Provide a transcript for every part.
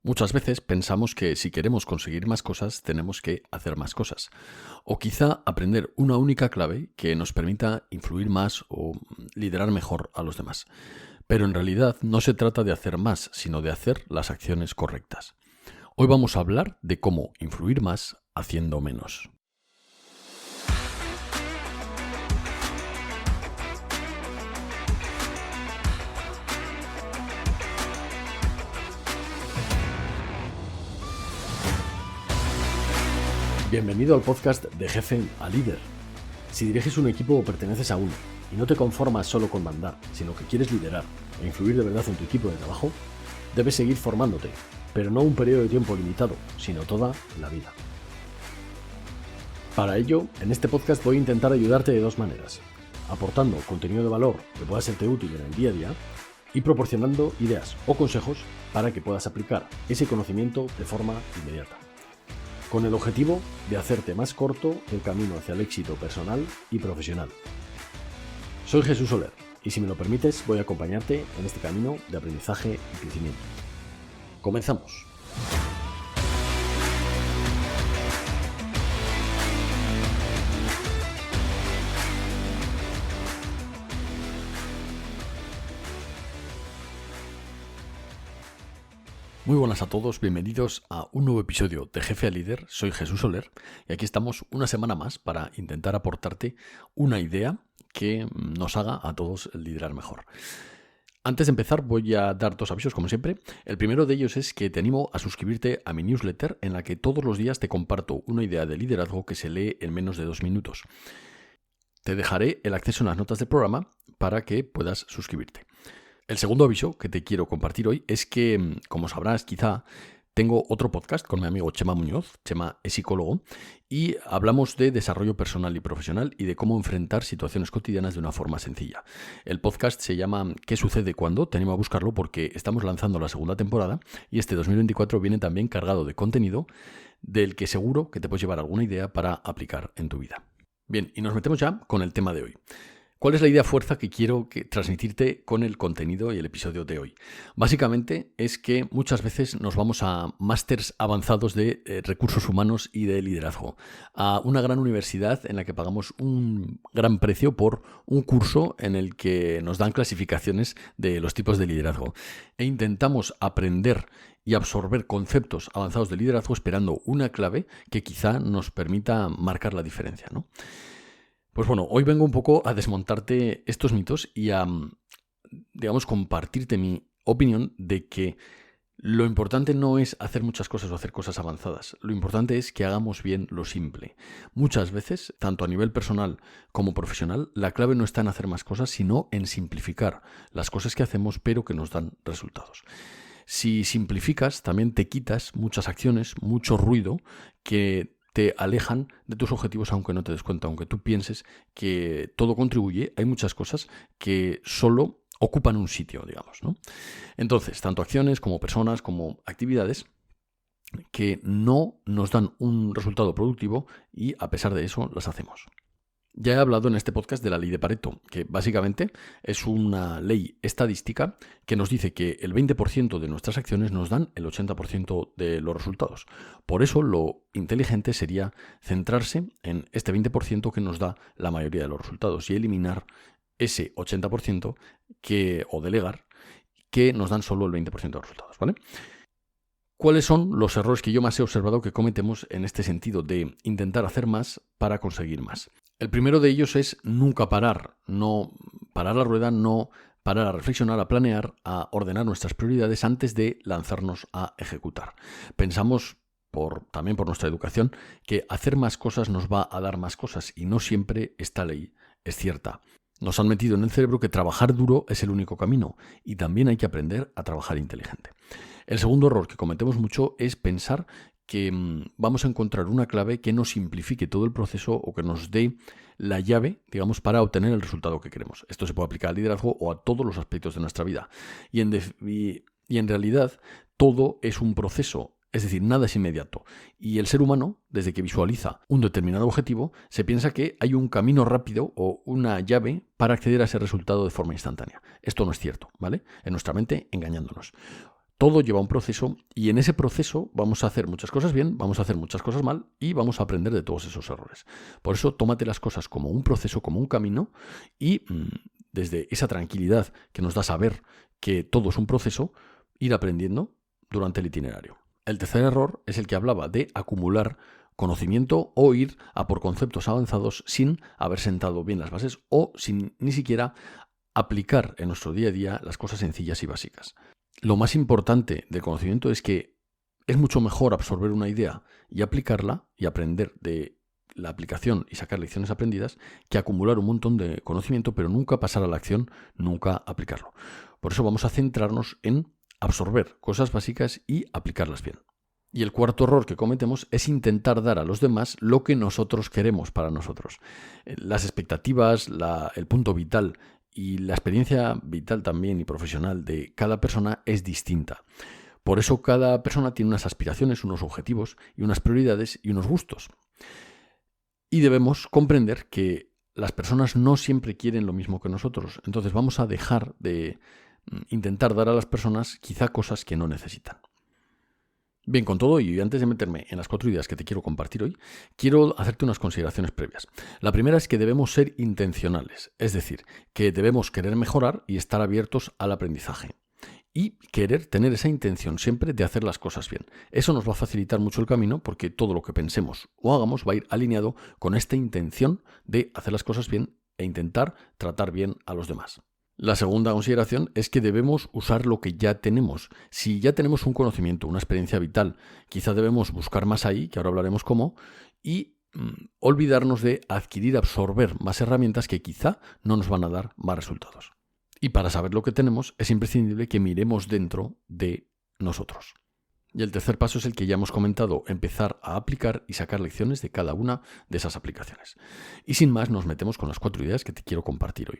Muchas veces pensamos que si queremos conseguir más cosas, tenemos que hacer más cosas. O quizá aprender una única clave que nos permita influir más o liderar mejor a los demás. Pero en realidad no se trata de hacer más, sino de hacer las acciones correctas. Hoy vamos a hablar de cómo influir más haciendo menos. Bienvenido al podcast de Jefe a Líder. Si diriges un equipo o perteneces a uno y no te conformas solo con mandar, sino que quieres liderar e influir de verdad en tu equipo de trabajo, debes seguir formándote, pero no un periodo de tiempo limitado, sino toda la vida. Para ello, en este podcast voy a intentar ayudarte de dos maneras: aportando contenido de valor que pueda serte útil en el día a día y proporcionando ideas o consejos para que puedas aplicar ese conocimiento de forma inmediata, con el objetivo de hacerte más corto el camino hacia el éxito personal y profesional. Soy Jesús Soler y si me lo permites voy a acompañarte en este camino de aprendizaje y crecimiento. Comenzamos. Muy buenas a todos, bienvenidos a un nuevo episodio de Jefe a Líder. Soy Jesús Soler y aquí estamos una semana más para intentar aportarte una idea que nos haga a todos liderar mejor. Antes de empezar voy a dar dos avisos como siempre. El primero de ellos es que te animo a suscribirte a mi newsletter en la que todos los días te comparto una idea de liderazgo que se lee en menos de 2 minutos. Te dejaré el acceso en las notas del programa para que puedas suscribirte. El segundo aviso que te quiero compartir hoy es que, como sabrás quizá, tengo otro podcast con mi amigo Chema Muñoz. Chema es psicólogo y hablamos de desarrollo personal y profesional y de cómo enfrentar situaciones cotidianas de una forma sencilla. El podcast se llama ¿Qué sucede cuando? Te animo a buscarlo porque estamos lanzando la segunda temporada y este 2024 viene también cargado de contenido del que seguro que te puedes llevar alguna idea para aplicar en tu vida. Bien, y nos metemos ya con el tema de hoy. ¿Cuál es la idea fuerza que quiero transmitirte con el contenido y el episodio de hoy? Básicamente es que muchas veces nos vamos a másters avanzados de recursos humanos y de liderazgo, a una gran universidad en la que pagamos un gran precio por un curso en el que nos dan clasificaciones de los tipos de liderazgo e intentamos aprender y absorber conceptos avanzados de liderazgo esperando una clave que quizá nos permita marcar la diferencia, ¿no? Pues bueno, hoy vengo un poco a desmontarte estos mitos y a, compartirte mi opinión de que lo importante no es hacer muchas cosas o hacer cosas avanzadas. Lo importante es que hagamos bien lo simple. Muchas veces, tanto a nivel personal como profesional, la clave no está en hacer más cosas, sino en simplificar las cosas que hacemos, pero que nos dan resultados. Si simplificas, también te quitas muchas acciones, mucho ruido que te alejan de tus objetivos aunque no te des cuenta, aunque tú pienses que todo contribuye. Hay muchas cosas que solo ocupan un sitio, digamos, ¿no? Entonces, tanto acciones como personas, como actividades que no nos dan un resultado productivo y a pesar de eso las hacemos. Ya he hablado en este podcast de la ley de Pareto, que básicamente es una ley estadística que nos dice que el 20% de nuestras acciones nos dan el 80% de los resultados. Por eso lo inteligente sería centrarse en este 20% que nos da la mayoría de los resultados y eliminar ese 80% o delegar que nos dan solo el 20% de los resultados, ¿vale? ¿Cuáles son los errores que yo más he observado que cometemos en este sentido de intentar hacer más para conseguir más? El primero de ellos es nunca parar, no parar la rueda, no parar a reflexionar, a planear, a ordenar nuestras prioridades antes de lanzarnos a ejecutar. Pensamos, también por nuestra educación, que hacer más cosas nos va a dar más cosas y no siempre esta ley es cierta. Nos han metido en el cerebro que trabajar duro es el único camino y también hay que aprender a trabajar inteligente. El segundo error que cometemos mucho es pensar que vamos a encontrar una clave que nos simplifique todo el proceso o que nos dé la llave, digamos, para obtener el resultado que queremos. Esto se puede aplicar al liderazgo o a todos los aspectos de nuestra vida. Y en realidad todo es un proceso, es decir, nada es inmediato. Y el ser humano, desde que visualiza un determinado objetivo, se piensa que hay un camino rápido o una llave para acceder a ese resultado de forma instantánea. Esto no es cierto, ¿vale? En nuestra mente engañándonos. todo lleva un proceso y en ese proceso vamos a hacer muchas cosas bien, vamos a hacer muchas cosas mal y vamos a aprender de todos esos errores. Por eso tómate las cosas como un proceso, como un camino y desde esa tranquilidad que nos da saber que todo es un proceso, ir aprendiendo durante el itinerario. El tercer error es el que hablaba de acumular conocimiento o ir a por conceptos avanzados sin haber sentado bien las bases o sin ni siquiera aplicar en nuestro día a día las cosas sencillas y básicas. Lo más importante del conocimiento es que es mucho mejor absorber una idea y aplicarla y aprender de la aplicación y sacar lecciones aprendidas que acumular un montón de conocimiento pero nunca pasar a la acción, nunca aplicarlo. Por eso vamos a centrarnos en absorber cosas básicas y aplicarlas bien. Y el cuarto error que cometemos es intentar dar a los demás lo que nosotros queremos para nosotros. Las expectativas, el punto vital y la experiencia vital también y profesional de cada persona es distinta. Por eso cada persona tiene unas aspiraciones, unos objetivos y unas prioridades y unos gustos. Y debemos comprender que las personas no siempre quieren lo mismo que nosotros. Entonces vamos a dejar de intentar dar a las personas quizá cosas que no necesitan. Bien, con todo ello y antes de meterme en las 4 ideas que te quiero compartir hoy, quiero hacerte unas consideraciones previas. La primera es que debemos ser intencionales, es decir, que debemos querer mejorar y estar abiertos al aprendizaje. Y querer tener esa intención siempre de hacer las cosas bien. Eso nos va a facilitar mucho el camino porque todo lo que pensemos o hagamos va a ir alineado con esta intención de hacer las cosas bien e intentar tratar bien a los demás. La segunda consideración es que debemos usar lo que ya tenemos. Si ya tenemos un conocimiento, una experiencia vital, quizá debemos buscar más ahí, que ahora hablaremos cómo, y olvidarnos de adquirir, absorber más herramientas que quizá no nos van a dar más resultados. Y para saber lo que tenemos es imprescindible que miremos dentro de nosotros. Y el tercer paso es el que ya hemos comentado, empezar a aplicar y sacar lecciones de cada una de esas aplicaciones. Y sin más nos metemos con las 4 ideas que te quiero compartir hoy.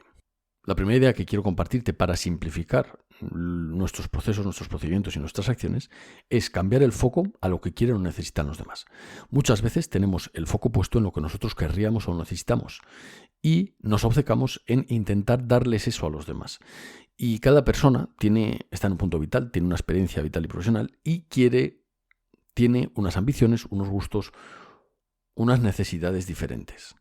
La primera idea que quiero compartirte para simplificar nuestros procesos, nuestros procedimientos y nuestras acciones es cambiar el foco a lo que quieren o necesitan los demás. Muchas veces tenemos el foco puesto en lo que nosotros querríamos o necesitamos y nos obcecamos en intentar darles eso a los demás. Y cada persona está en un punto vital, tiene una experiencia vital y profesional y tiene unas ambiciones, unos gustos, unas necesidades diferentes.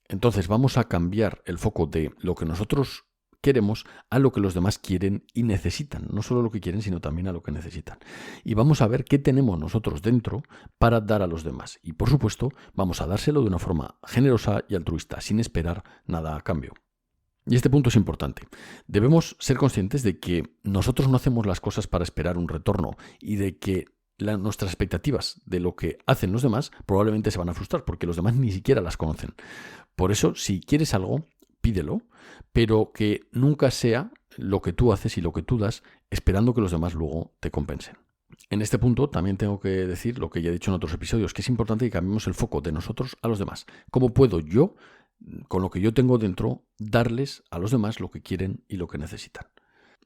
Entonces vamos a cambiar el foco de lo que nosotros queremos a lo que los demás quieren y necesitan. No solo lo que quieren, sino también a lo que necesitan. Y vamos a ver qué tenemos nosotros dentro para dar a los demás. Y por supuesto, vamos a dárselo de una forma generosa y altruista, sin esperar nada a cambio. Y este punto es importante. Debemos ser conscientes de que nosotros no hacemos las cosas para esperar un retorno y de que nuestras expectativas de lo que hacen los demás probablemente se van a frustrar porque los demás ni siquiera las conocen. Por eso, si quieres algo, pídelo, pero que nunca sea lo que tú haces y lo que tú das esperando que los demás luego te compensen. En este punto también tengo que decir lo que ya he dicho en otros episodios, que es importante que cambiemos el foco de nosotros a los demás. ¿Cómo puedo yo, con lo que yo tengo dentro, darles a los demás lo que quieren y lo que necesitan?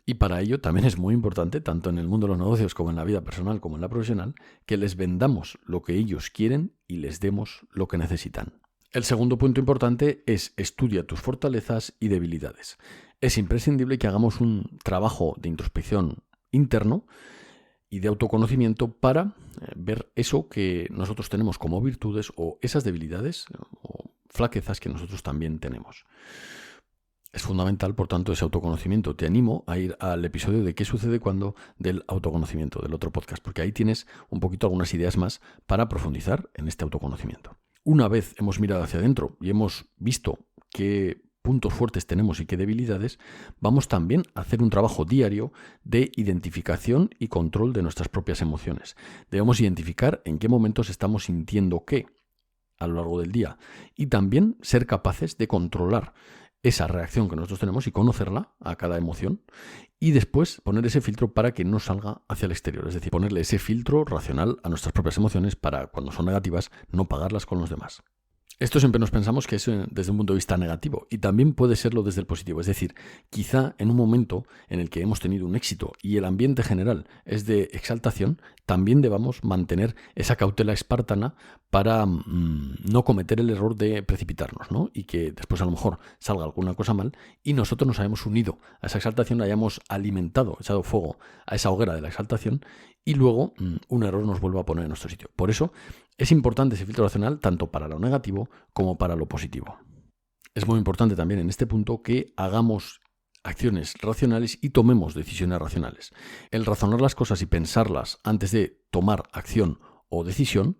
Y para ello también es muy importante, tanto en el mundo de los negocios como en la vida personal como en la profesional, que les vendamos lo que ellos quieren y les demos lo que necesitan. El segundo punto importante es estudia tus fortalezas y debilidades. Es imprescindible que hagamos un trabajo de introspección interno y de autoconocimiento para ver eso que nosotros tenemos como virtudes o esas debilidades o flaquezas que nosotros también tenemos. Es fundamental, por tanto, ese autoconocimiento. Te animo a ir al episodio de ¿Qué sucede cuando? Del autoconocimiento, del otro podcast, porque ahí tienes un poquito algunas ideas más para profundizar en este autoconocimiento. Una vez hemos mirado hacia adentro y hemos visto qué puntos fuertes tenemos y qué debilidades, vamos también a hacer un trabajo diario de identificación y control de nuestras propias emociones. Debemos identificar en qué momentos estamos sintiendo qué a lo largo del día y también ser capaces de controlar esa reacción que nosotros tenemos y conocerla a cada emoción y después poner ese filtro para que no salga hacia el exterior, es decir, ponerle ese filtro racional a nuestras propias emociones para cuando son negativas no pagarlas con los demás. Esto siempre nos pensamos que es desde un punto de vista negativo y también puede serlo desde el positivo. Es decir, quizá en un momento en el que hemos tenido un éxito y el ambiente general es de exaltación, también debamos mantener esa cautela espartana para no cometer el error de precipitarnos, ¿no? Y que después a lo mejor salga alguna cosa mal y nosotros nos hayamos unido a esa exaltación, hayamos alimentado, echado fuego a esa hoguera de la exaltación y luego un error nos vuelva a poner en nuestro sitio. Por eso es importante ese filtro racional tanto para lo negativo como para lo positivo. Es muy importante también en este punto que hagamos acciones racionales y tomemos decisiones racionales. El razonar las cosas y pensarlas antes de tomar acción o decisión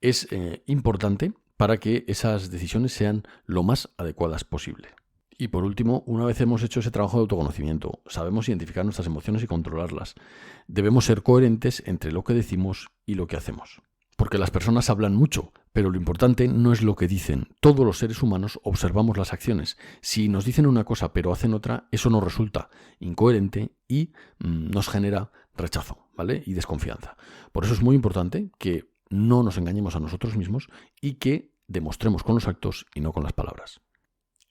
es importante para que esas decisiones sean lo más adecuadas posible. Y por último, una vez hemos hecho ese trabajo de autoconocimiento, sabemos identificar nuestras emociones y controlarlas, debemos ser coherentes entre lo que decimos y lo que hacemos. Porque las personas hablan mucho, pero lo importante no es lo que dicen. Todos los seres humanos observamos las acciones. Si nos dicen una cosa pero hacen otra, eso nos resulta incoherente y nos genera rechazo, ¿vale? Y desconfianza. Por eso es muy importante que no nos engañemos a nosotros mismos y que demostremos con los actos y no con las palabras.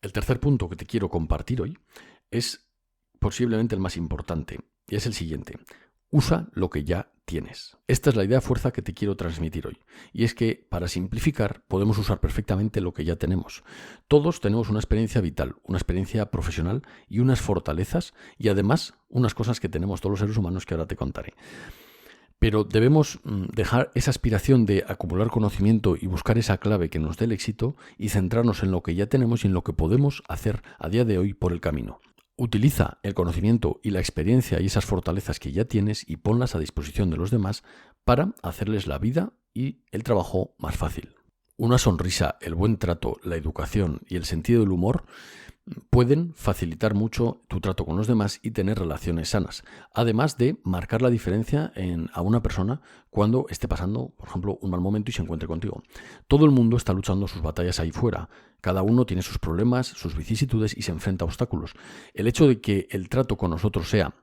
El tercer punto que te quiero compartir hoy es posiblemente el más importante y es el siguiente. Usa lo que ya tienes. Esta es la idea fuerza que te quiero transmitir hoy. Y es que, para simplificar, podemos usar perfectamente lo que ya tenemos. Todos tenemos una experiencia vital, una experiencia profesional y unas fortalezas y además unas cosas que tenemos todos los seres humanos que ahora te contaré. Pero debemos dejar esa aspiración de acumular conocimiento y buscar esa clave que nos dé el éxito y centrarnos en lo que ya tenemos y en lo que podemos hacer a día de hoy por el camino. Utiliza el conocimiento y la experiencia y esas fortalezas que ya tienes y ponlas a disposición de los demás para hacerles la vida y el trabajo más fácil. Una sonrisa, el buen trato, la educación y el sentido del humor pueden facilitar mucho tu trato con los demás y tener relaciones sanas, además de marcar la diferencia a una persona cuando esté pasando, por ejemplo, un mal momento y se encuentre contigo. Todo el mundo está luchando sus batallas ahí fuera, cada uno tiene sus problemas, sus vicisitudes y se enfrenta a obstáculos. El hecho de que el trato con nosotros sea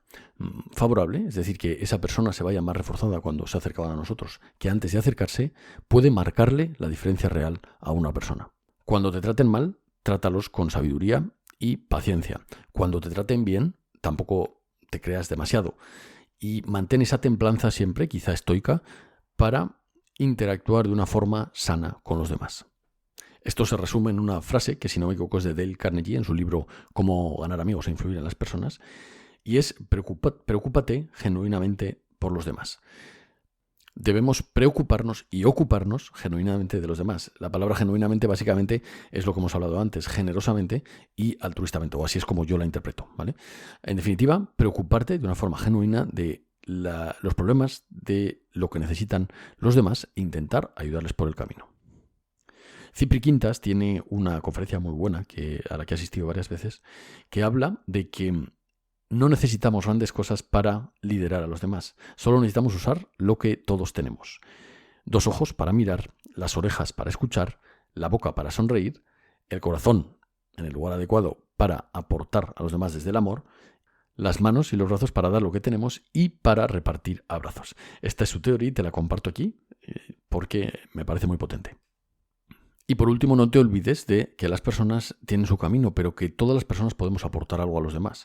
favorable, es decir, que esa persona se vaya más reforzada cuando se acercaba a nosotros que antes de acercarse, puede marcarle la diferencia real a una persona. Cuando te traten mal, trátalos con sabiduría y paciencia. Cuando te traten bien, tampoco te creas demasiado. Y mantén esa templanza siempre, quizá estoica, para interactuar de una forma sana con los demás. Esto se resume en una frase que, si no me equivoco, es de Dale Carnegie en su libro Cómo ganar amigos e influir en las personas, y es preocúpate genuinamente por los demás. Debemos preocuparnos y ocuparnos genuinamente de los demás. La palabra genuinamente básicamente es lo que hemos hablado antes, generosamente y altruistamente, o así es como yo la interpreto, ¿vale? En definitiva, preocuparte de una forma genuina de los problemas, de lo que necesitan los demás e intentar ayudarles por el camino. Cipri Quintas tiene una conferencia muy buena a la que he asistido varias veces, que habla de que no necesitamos grandes cosas para liderar a los demás. Solo necesitamos usar lo que todos tenemos. 2 ojos para mirar, las orejas para escuchar, la boca para sonreír, el corazón en el lugar adecuado para aportar a los demás desde el amor, las manos y los brazos para dar lo que tenemos y para repartir abrazos. Esta es su teoría y te la comparto aquí porque me parece muy potente. Y por último, no te olvides de que las personas tienen su camino, pero que todas las personas podemos aportar algo a los demás.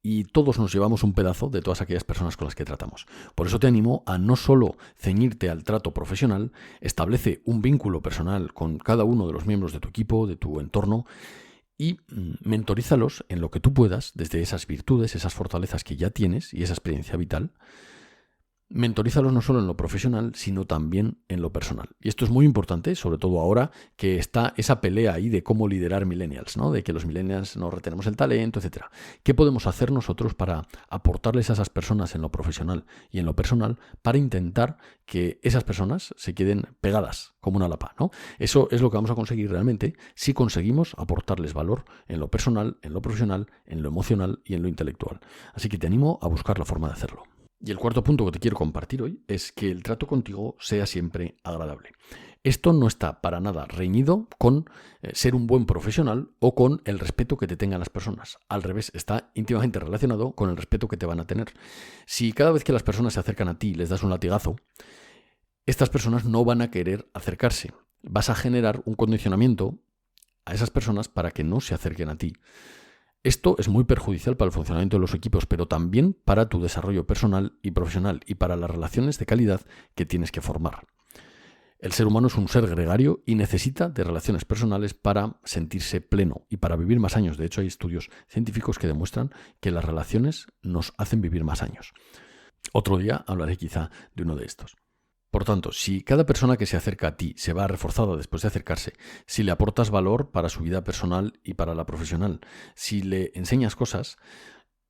Y todos nos llevamos un pedazo de todas aquellas personas con las que tratamos. Por eso te animo a no solo ceñirte al trato profesional, establece un vínculo personal con cada uno de los miembros de tu equipo, de tu entorno, y mentorízalos en lo que tú puedas, desde esas virtudes, esas fortalezas que ya tienes y esa experiencia vital. Mentorízalos no solo en lo profesional, sino también en lo personal. Y esto es muy importante, sobre todo ahora que está esa pelea ahí de cómo liderar millennials, ¿no? De que los millennials no retenemos el talento, etc. ¿Qué podemos hacer nosotros para aportarles a esas personas en lo profesional y en lo personal para intentar que esas personas se queden pegadas como una lapa, ¿no? Eso es lo que vamos a conseguir realmente si conseguimos aportarles valor en lo personal, en lo profesional, en lo emocional y en lo intelectual. Así que te animo a buscar la forma de hacerlo. Y el cuarto punto que te quiero compartir hoy es que el trato contigo sea siempre agradable. Esto no está para nada reñido con ser un buen profesional o con el respeto que te tengan las personas. Al revés, está íntimamente relacionado con el respeto que te van a tener. Si cada vez que las personas se acercan a ti les das un latigazo, estas personas no van a querer acercarse. vas a generar un condicionamiento a esas personas para que no se acerquen a ti. Esto es muy perjudicial para el funcionamiento de los equipos, pero también para tu desarrollo personal y profesional y para las relaciones de calidad que tienes que formar. El ser humano es un ser gregario y necesita de relaciones personales para sentirse pleno y para vivir más años. De hecho, hay estudios científicos que demuestran que las relaciones nos hacen vivir más años. Otro día hablaré quizá de uno de estos. Por tanto, si cada persona que se acerca a ti se va reforzada después de acercarse, si le aportas valor para su vida personal y para la profesional, si le enseñas cosas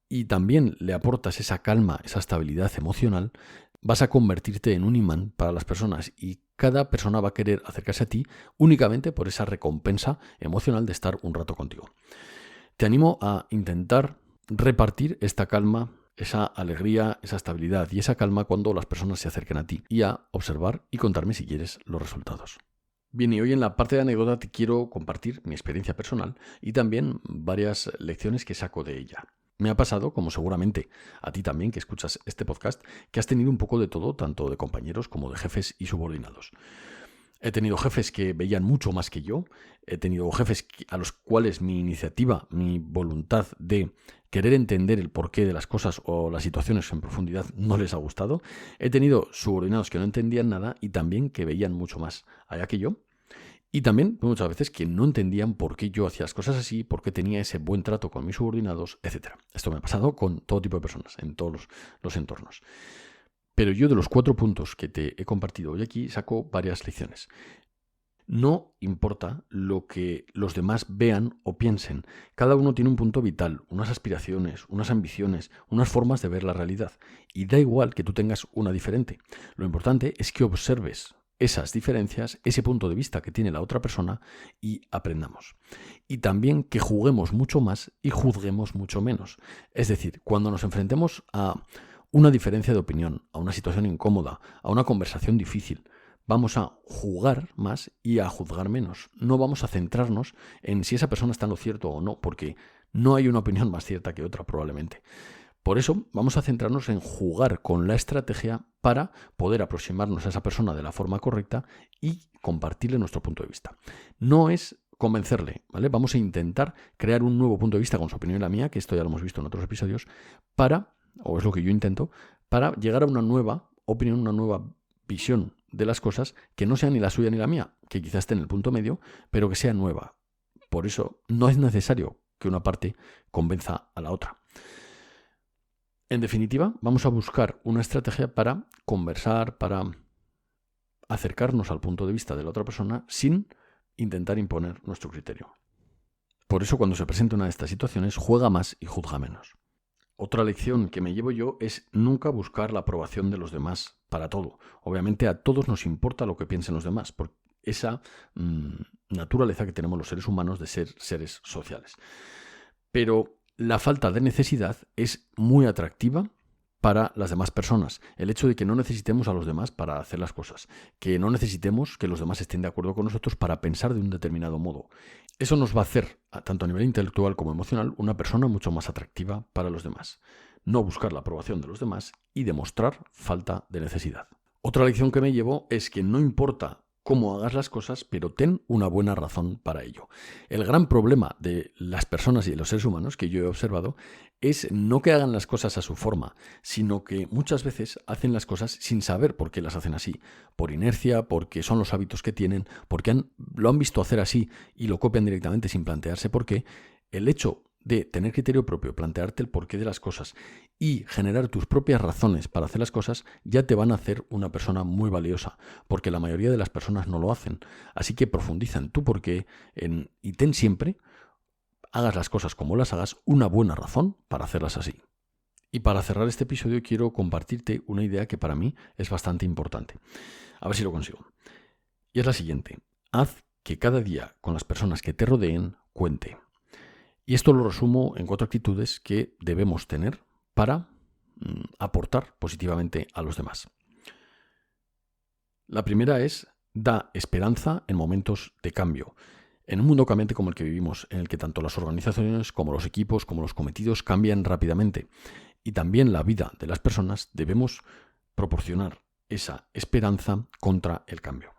y también le aportas esa calma, esa estabilidad emocional, vas a convertirte en un imán para las personas y cada persona va a querer acercarse a ti únicamente por esa recompensa emocional de estar un rato contigo. Te animo a intentar repartir esta calma, esa alegría, esa estabilidad y esa calma cuando las personas se acerquen a ti y a observar y contarme si quieres los resultados. Bien, y hoy en la parte de anécdota te quiero compartir mi experiencia personal y también varias lecciones que saco de ella. Me ha pasado, como seguramente a ti también que escuchas este podcast, que has tenido un poco de todo, tanto de compañeros como de jefes y subordinados. He tenido jefes que veían mucho más que yo, he tenido jefes a los cuales mi iniciativa, mi voluntad de querer entender el porqué de las cosas o las situaciones en profundidad no les ha gustado, he tenido subordinados que no entendían nada y también que veían mucho más allá que yo, y también muchas veces que no entendían por qué yo hacía las cosas así, por qué tenía ese buen trato con mis subordinados, etc. Esto me ha pasado con todo tipo de personas, en todos los entornos. Pero yo de los 4 puntos que te he compartido hoy aquí saco varias lecciones. No importa lo que los demás vean o piensen. Cada uno tiene un punto vital, unas aspiraciones, unas ambiciones, unas formas de ver la realidad. Y da igual que tú tengas una diferente. Lo importante es que observes esas diferencias, ese punto de vista que tiene la otra persona y aprendamos. Y también que juguemos mucho más y juzguemos mucho menos. Es decir, cuando nos enfrentemos a una diferencia de opinión, a una situación incómoda, a una conversación difícil, vamos a jugar más y a juzgar menos. No vamos a centrarnos en si esa persona está en lo cierto o no, porque no hay una opinión más cierta que otra probablemente. Por eso vamos a centrarnos en jugar con la estrategia para poder aproximarnos a esa persona de la forma correcta y compartirle nuestro punto de vista. No es convencerle, ¿vale? Vamos a intentar crear un nuevo punto de vista con su opinión y la mía, que esto ya lo hemos visto en otros episodios, o es lo que yo intento, para llegar a una nueva opinión, una nueva visión de las cosas que no sea ni la suya ni la mía, que quizás esté en el punto medio, pero que sea nueva. Por eso no es necesario que una parte convenza a la otra. En definitiva, vamos a buscar una estrategia para conversar, para acercarnos al punto de vista de la otra persona sin intentar imponer nuestro criterio. Por eso, cuando se presenta una de estas situaciones, juega más y juzga menos. Otra lección que me llevo yo es nunca buscar la aprobación de los demás para todo. Obviamente a todos nos importa lo que piensen los demás, por esa naturaleza que tenemos los seres humanos de ser seres sociales. Pero la falta de necesidad es muy atractiva para las demás personas. El hecho de que no necesitemos a los demás para hacer las cosas, que no necesitemos que los demás estén de acuerdo con nosotros para pensar de un determinado modo. Eso nos va a hacer, tanto a nivel intelectual como emocional, una persona mucho más atractiva para los demás. No buscar la aprobación de los demás y demostrar falta de necesidad. Otra lección que me llevo es que no importa cómo hagas las cosas, pero ten una buena razón para ello. El gran problema de las personas y de los seres humanos que yo he observado es no que hagan las cosas a su forma, sino que muchas veces hacen las cosas sin saber por qué las hacen así, por inercia, porque son los hábitos que tienen, porque lo han visto hacer así y lo copian directamente sin plantearse por qué. El hecho de tener criterio propio, plantearte el porqué de las cosas y generar tus propias razones para hacer las cosas ya te van a hacer una persona muy valiosa, porque la mayoría de las personas no lo hacen. Así que profundiza en tu porqué y ten siempre, hagas las cosas como las hagas, una buena razón para hacerlas así. Y para cerrar este episodio quiero compartirte una idea que para mí es bastante importante. A ver si lo consigo. Y es la siguiente. Haz que cada día con las personas que te rodeen cuente. Y esto lo resumo en 4 actitudes que debemos tener para aportar positivamente a los demás. La primera es, da esperanza en momentos de cambio. En un mundo cambiante como el que vivimos, en el que tanto las organizaciones como los equipos como los cometidos cambian rápidamente y también la vida de las personas, debemos proporcionar esa esperanza contra el cambio.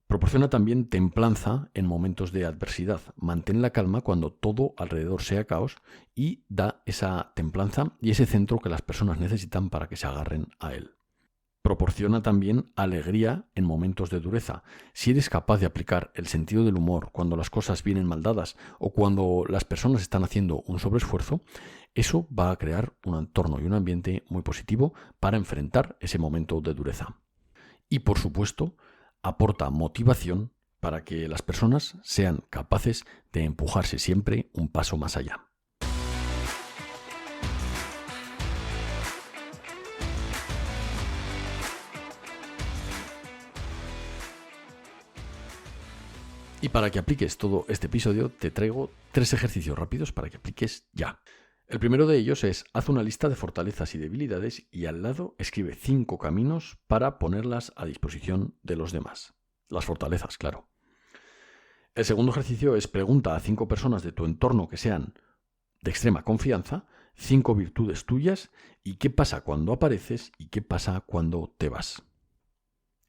Proporciona también templanza en momentos de adversidad. Mantén la calma cuando todo alrededor sea caos y da esa templanza y ese centro que las personas necesitan para que se agarren a él. Proporciona también alegría en momentos de dureza. Si eres capaz de aplicar el sentido del humor cuando las cosas vienen mal dadas o cuando las personas están haciendo un sobreesfuerzo, eso va a crear un entorno y un ambiente muy positivo para enfrentar ese momento de dureza. Y por supuesto, aporta motivación para que las personas sean capaces de empujarse siempre un paso más allá. Y para que apliques todo este episodio, te traigo 3 ejercicios rápidos para que apliques ya. El primero de ellos es: haz una lista de fortalezas y debilidades y al lado escribe 5 caminos para ponerlas a disposición de los demás. Las fortalezas, claro. El segundo ejercicio es: pregunta a 5 personas de tu entorno que sean de extrema confianza 5 virtudes tuyas y qué pasa cuando apareces y qué pasa cuando te vas.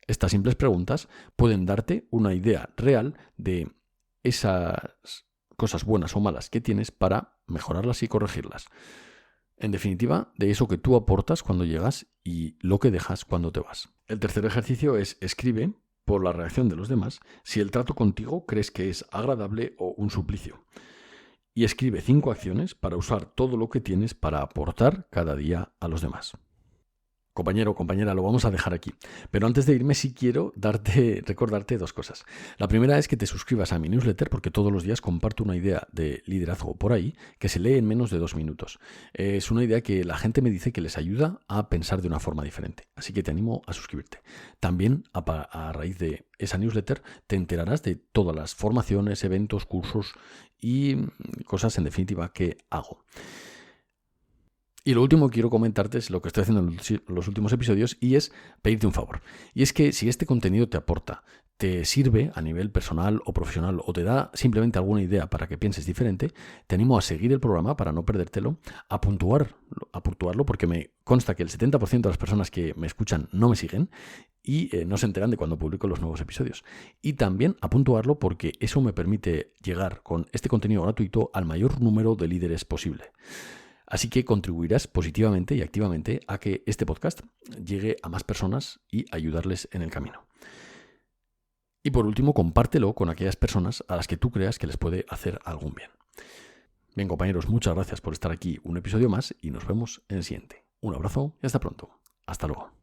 Estas simples preguntas pueden darte una idea real de esas cosas buenas o malas que tienes para mejorarlas y corregirlas. En definitiva, de eso que tú aportas cuando llegas y lo que dejas cuando te vas. El tercer ejercicio es: escribe, por la reacción de los demás, si el trato contigo crees que es agradable o un suplicio. Y escribe 5 acciones para usar todo lo que tienes para aportar cada día a los demás. Compañero o compañera, lo vamos a dejar aquí. Pero antes de irme sí quiero recordarte 2 cosas. La primera es que te suscribas a mi newsletter porque todos los días comparto una idea de liderazgo por ahí que se lee en menos de 2 minutos. Es una idea que la gente me dice que les ayuda a pensar de una forma diferente. Así que te animo a suscribirte. También a raíz de esa newsletter te enterarás de todas las formaciones, eventos, cursos y cosas en definitiva que hago. Y lo último que quiero comentarte es lo que estoy haciendo en los últimos episodios y es pedirte un favor. Y es que si este contenido te aporta, te sirve a nivel personal o profesional o te da simplemente alguna idea para que pienses diferente, te animo a seguir el programa para no perdértelo, a puntuarlo porque me consta que el 70% de las personas que me escuchan no me siguen y no se enteran de cuando publico los nuevos episodios. Y también a puntuarlo porque eso me permite llegar con este contenido gratuito al mayor número de líderes posible. Así que contribuirás positivamente y activamente a que este podcast llegue a más personas y ayudarles en el camino. Y por último, compártelo con aquellas personas a las que tú creas que les puede hacer algún bien. Bien, compañeros, muchas gracias por estar aquí un episodio más y nos vemos en el siguiente. Un abrazo y hasta pronto. Hasta luego.